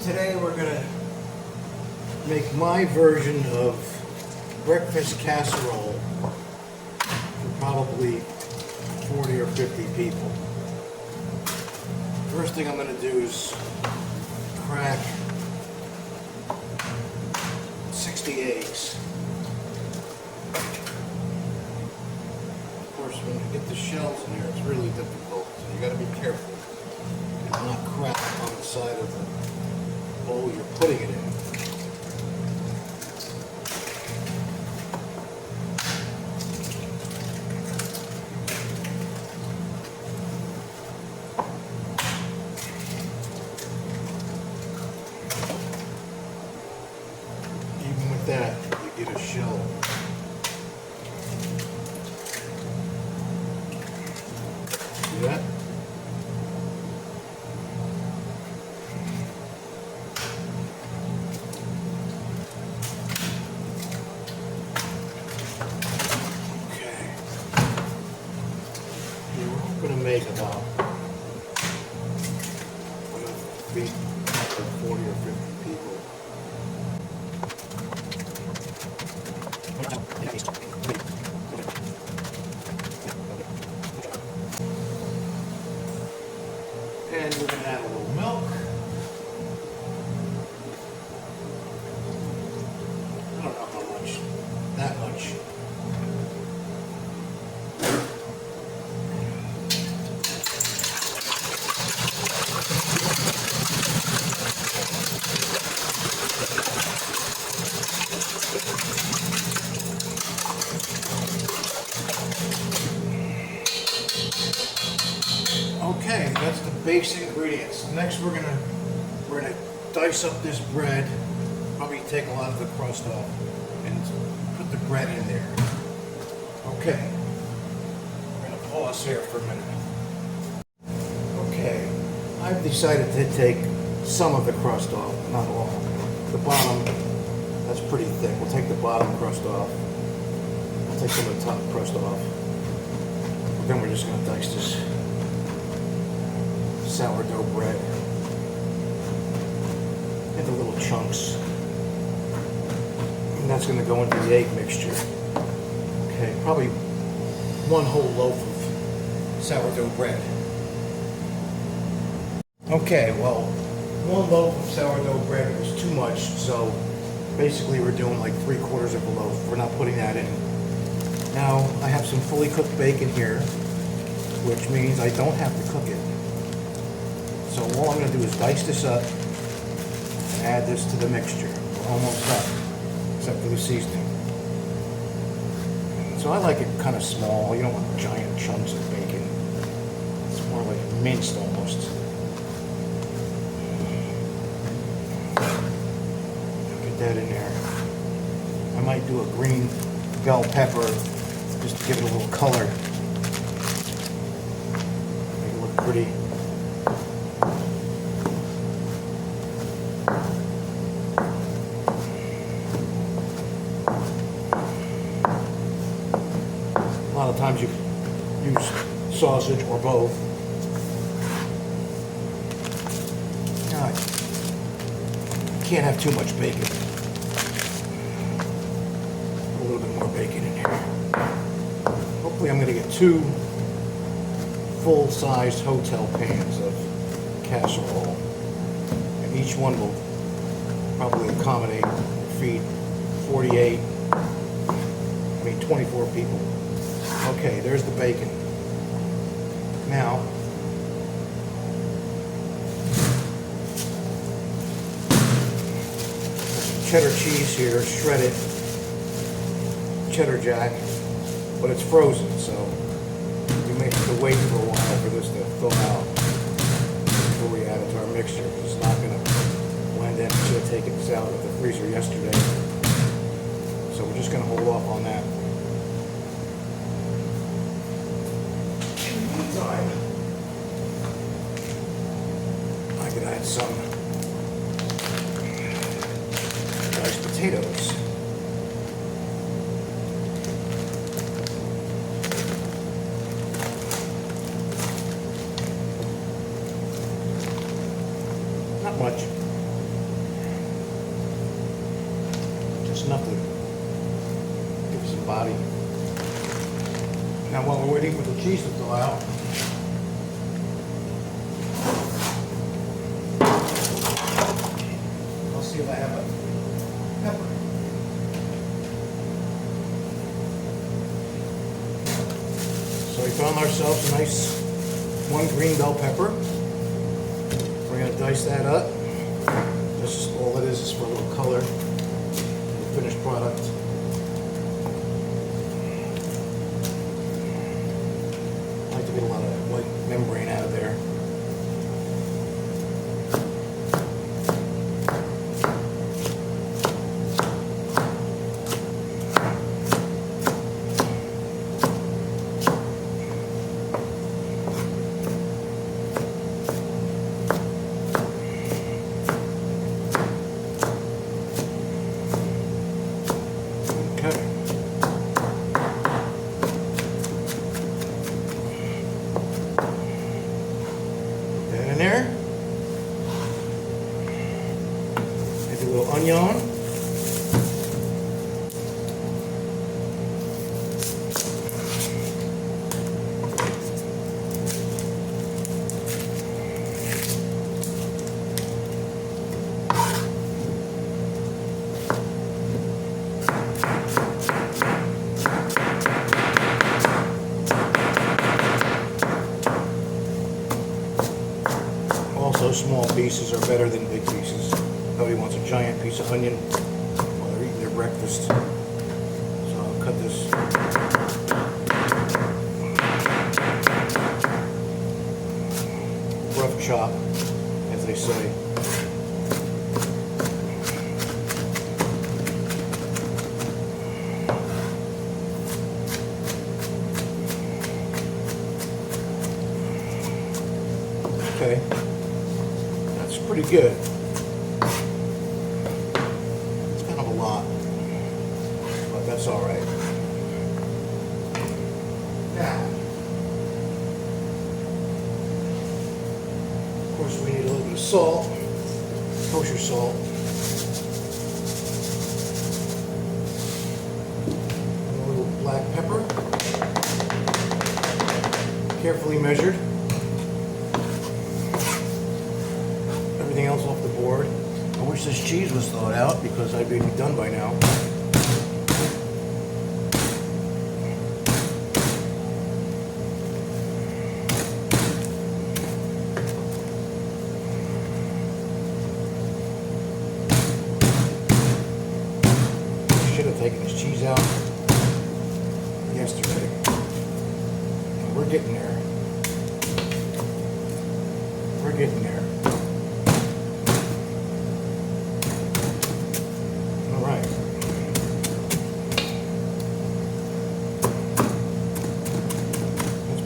Today we're gonna make my version of breakfast casserole for probably 40 or 50 people. First thing I'm gonna do is crack 60 eggs. Of course, when you get the shells in here, it's really difficult, so you gotta be careful and not crack on the side of the bowl you're putting it in. Even with that, you get a shell. See that? Going to make about 40 or 50 people. And we're going to add a little milk. I don't know how much. That much. Okay, that's the base ingredients. Next we're gonna dice up this bread, probably take a lot of the crust off, and put the bread in there. Okay, we're gonna pause here for a minute. Okay, I've decided to take some of the crust off, not all. The bottom, that's pretty thick. We'll take the bottom crust off. We'll take some of the top crust off. Then we're just gonna dice this sourdough bread into little chunks, and that's going to go into the egg mixture. Okay, probably one whole loaf of sourdough bread. Okay, well, one loaf of sourdough bread was too much, so basically we're doing like 3/4 of a loaf. We're not putting that in. Now I have some fully cooked bacon here, which means I don't have to cook it. So all I'm going to do is dice this up and add this to the mixture. We're almost done, except for the seasoning. So I like it kind of small. You don't want giant chunks of bacon. It's more like minced almost. Get that in there. I might do a green bell pepper just to give it a little color. Make it look pretty. A lot of times you use sausage or both. Now, you can't have too much bacon. A little bit more bacon in here. Hopefully I'm going to get 2 full-sized hotel pans of casserole. And each one will probably accommodate, feed 24 people. Okay, there's the bacon. Now, cheddar cheese here, shredded cheddar jack, but it's frozen, so we may have to wait for a while for this to thaw out before we add it to our mixture, because it's not going to blend in. I should have taken this out of the freezer yesterday, so we're just going to hold off on that. I could add some diced potatoes. Not much. while we're waiting for the cheese to thaw out. I'll see if I have a pepper. So we found ourselves a nice 1 green bell pepper. We're going to dice that up. That's just all it is for a little color. The finished product. I like to get a lot of that white membrane out of there. There. Maybe a little onion. Also, small pieces are better than big pieces. Nobody wants a giant piece of onion while they're eating their breakfast. So I'll cut this. Rough chop, as they say. Okay. Pretty good. It's kind of a lot, but that's all right. Now, of course, we need a little bit of salt, kosher salt, and a little black pepper, carefully measured. Everything else off the board. I wish this cheese was thawed out because I'd be done by now. Should have taken this cheese out yesterday. We're getting there. We're getting there.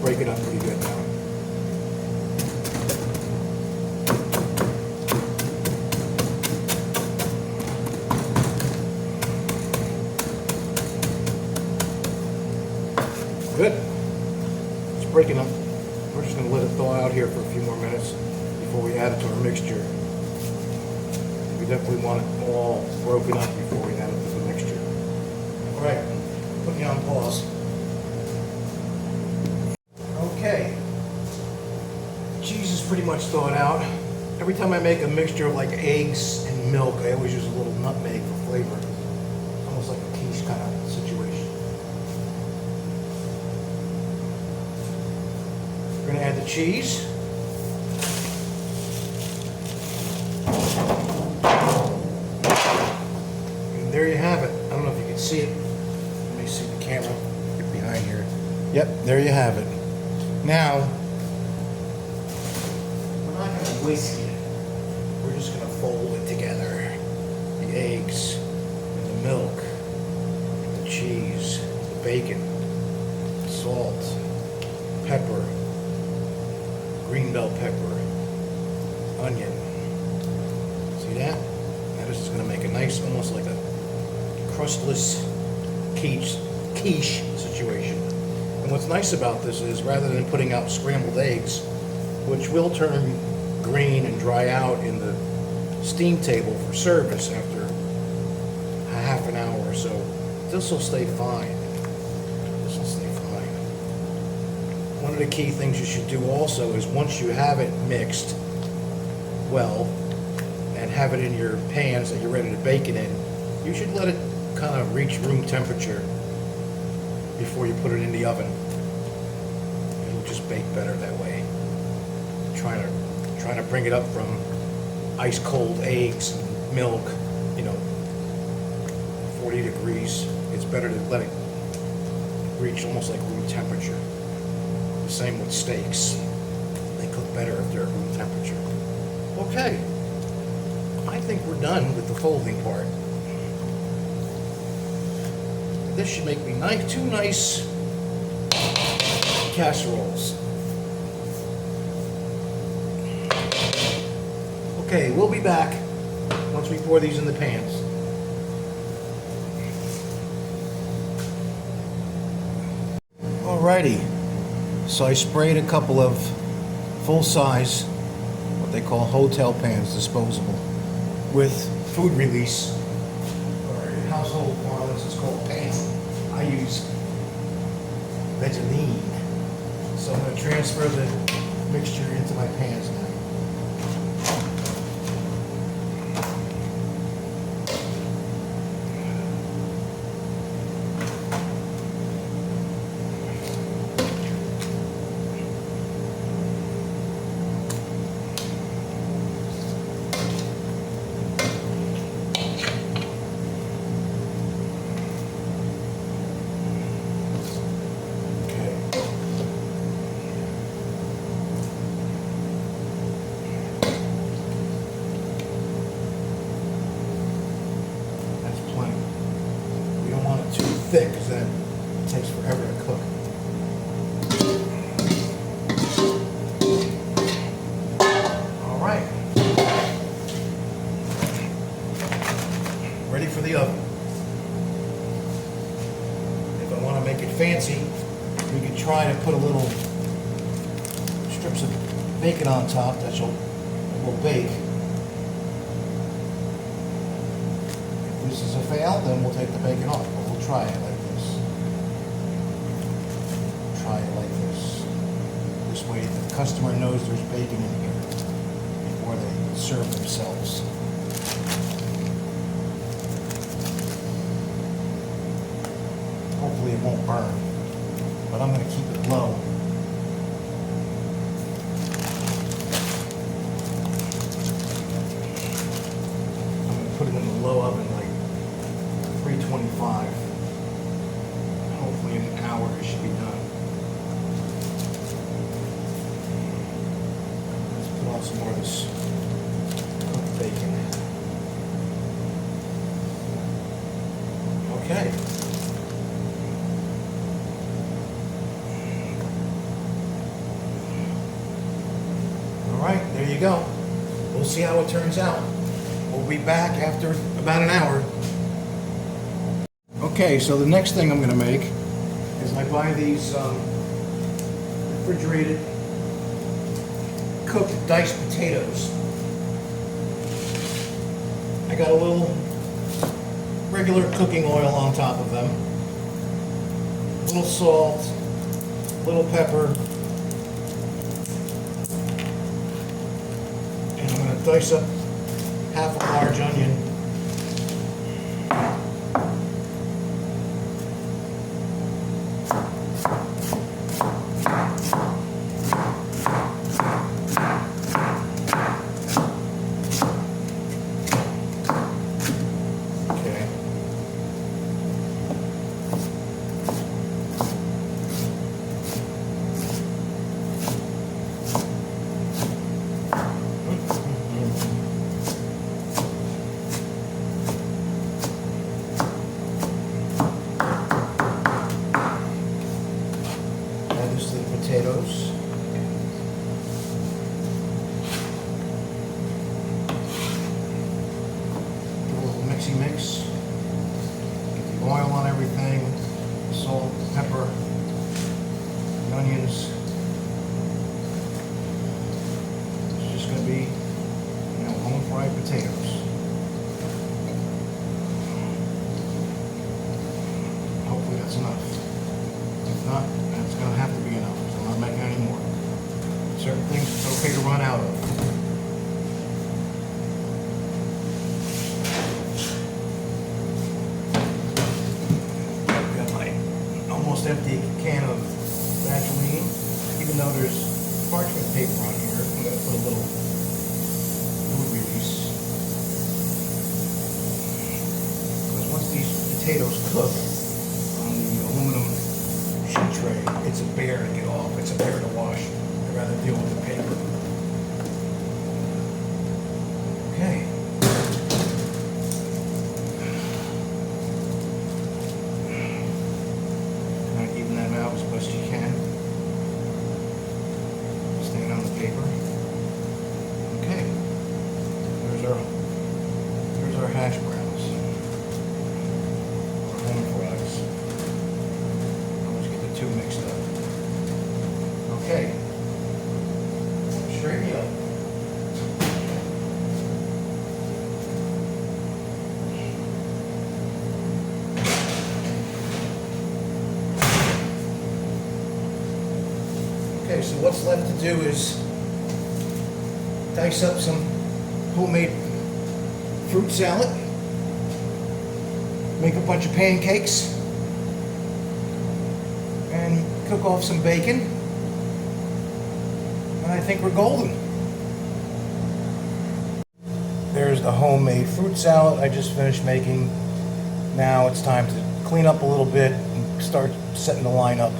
Break it up pretty good now. Good. It's breaking up. We're just going to let it thaw out here for a few more minutes before we add it to our mixture. We definitely want it all broken up before we add it to the mixture. All right, put me on pause. Okay, cheese is pretty much thawed out. Every time I make a mixture of like eggs and milk, I always use a little nutmeg for flavor. It's almost like a quiche kind of situation. We're going to add the cheese. And there you have it. I don't know if you can see it. Let me see the camera. Get behind here. Yep, there you have it. Now, we're not going to whisk it. We're just going to fold it together. The eggs, and the milk, and the cheese, the bacon, salt, pepper, green bell pepper, onion. See that? Now this is going to make a nice, almost like a crustless quiche situation. And what's nice about this is, rather than putting out scrambled eggs, which will turn green and dry out in the steam table for service after a half an hour or so, this will stay fine. This will stay fine. the key things you should do also is once you have it mixed well and have it in your pans that you're ready to bake it in, you should let it kind of reach room temperature before you put it in the oven. It'll just bake better that way. Trying to bring it up from ice cold eggs and milk, 40 degrees. It's better to let it reach almost like room temperature. The same with steaks. They cook better if they're at room temperature. Okay, I think we're done with the folding part. This should make me two nice casseroles. Okay, we'll be back once we pour these in the pans. Alrighty, so I sprayed a couple of full-size, what they call hotel pans, disposable, with food release, or in household parlance it's called pan. I use Vaseline. So I'm going to transfer the mixture into my pans now. Thick, because that takes forever to cook. All right. Ready for the oven. If I want to make it fancy, we could try to put a little strips of bacon on top that will bake. If this is a fail, then we'll take the bacon off. Try it like this. Try it like this. This way the customer knows there's bacon in here before they serve themselves. Hopefully it won't burn, but I'm going to keep it low. I'm going to put it in the low oven like 325. Hopefully in an hour it should be done. Let's put on some more of this cooked bacon. Okay. All right, there you go. We'll see how it turns out. We'll be back after about an hour. Okay, so the next thing I'm going to make is I buy these refrigerated cooked diced potatoes. I got a little regular cooking oil on top of them, a little salt, a little pepper, and I'm going to dice up half a large onion. Potatoes. A little mixy mix. Get the oil on everything, salt, pepper, the onions. It's just going to be, home fried potatoes. Hopefully that's enough. If not, it's going to have to be enough. So I'm not making any run out of. I've got my almost empty can of Vaseline. Even though there's parchment paper on here, I'm going to put a little food release. Because once these potatoes cook on the aluminum sheet tray, it's a bear to get off. It's a bear to wash. I'd rather deal with the paper. Okay. Kind of even that out as best you can. Staying on the paper. Okay. There's our hash browns. Our home fries. Let's get the two mixed up. Okay. Straighten me up. Okay, so what's left to do is dice up some homemade fruit salad, make a bunch of pancakes, and cook off some bacon, and I think we're golden. There's the homemade fruit salad I just finished making. Now it's time to clean up a little bit and start setting the line up.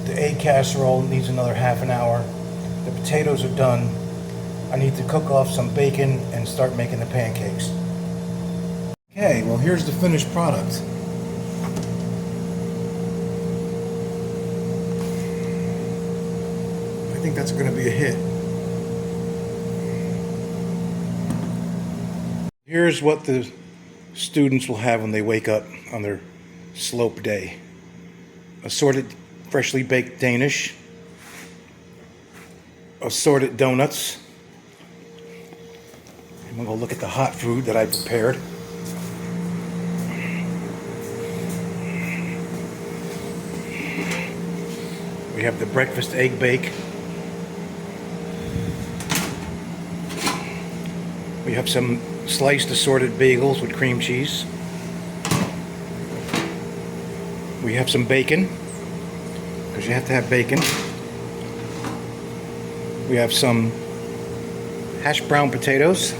The egg casserole needs another half an hour. The potatoes are done. I need to cook off some bacon and start making the pancakes. Okay, well here's the finished product. I think that's going to be a hit. Here's what the students will have when they wake up on their slope day. Assorted freshly baked Danish, assorted donuts. I'm going to go look at the hot food that I prepared. We have the breakfast egg bake. We have some sliced assorted bagels with cream cheese. We have some bacon, because you have to have bacon. We have some hash brown potatoes,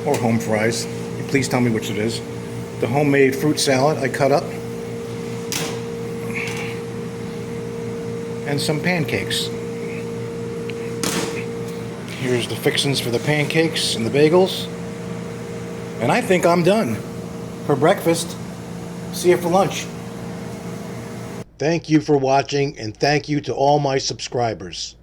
or home fries. Please tell me which it is. The homemade fruit salad I cut up. And some pancakes. Here's the fixings for the pancakes and the bagels. And I think I'm done for breakfast. See you for lunch. Thank you for watching, and thank you to all my subscribers.